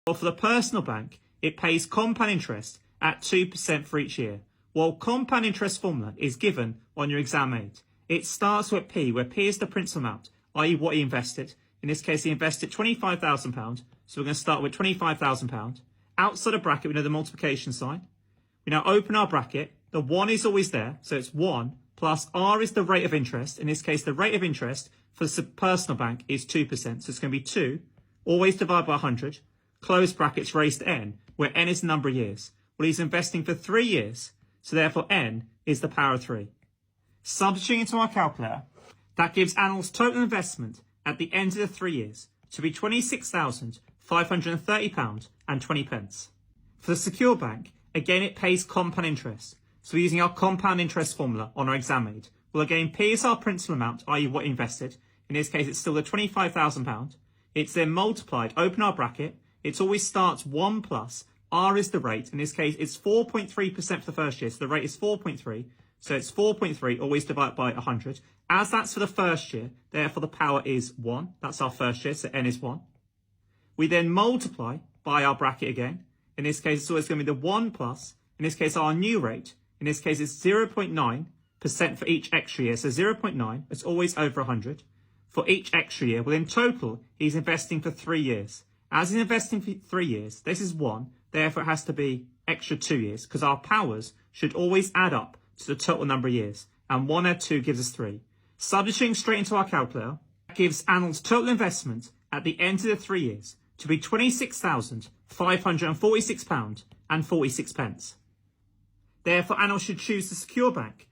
Well, for the personal bank, it pays compound interest at 2% for each year. While compound interest formula is given on your exam aid. It starts with P, where P is the principal amount, i.e. what he invested. In this case, he invested £25,000, so we're going to start with £25,000. Outside a bracket, we know the multiplication sign. We now open our bracket. The 1 is always there, so it's 1 plus R is the rate of interest. In this case, the rate of interest for the personal bank is 2%, so it's going to be 2, always divided by 100. Close brackets raised to n, where n is the number of years. Well, he's investing for 3 years, so therefore n is the power of 3. Substituting into our calculator, that gives Anil's total investment at the end of the 3 years to be £26,530 and 20 pence. For the secure bank, again it pays compound interest. So we're using our compound interest formula on our exam aid. Well, again, P is our principal amount, i.e. what invested. In this case, it's still the £25,000. It's then multiplied, open our bracket. It always starts 1 plus R is the rate. In this case, it's 4.3% for the first year. So the rate is 4.3. So it's 4.3, always divided by 100. As that's for the first year, therefore the power is 1. That's our first year, so n is 1. We then multiply by our bracket again. In this case, it's always going to be the 1 plus, in this case, our new rate. In this case, it's 0.9% for each extra year. So 0.9, it's always over 100 for each extra year. Well, in total, he's investing for 3 years. As he's investing for 3 years, this is 1. Therefore, it has to be extra 2 years because our powers should always add up to the total number of years. And 1 add 2 gives us 3. Substituting straight into our calculator, that gives Anil's total investment at the end of the 3 years to be £26,546 and 46 pence. Therefore, Anil should choose the secure bank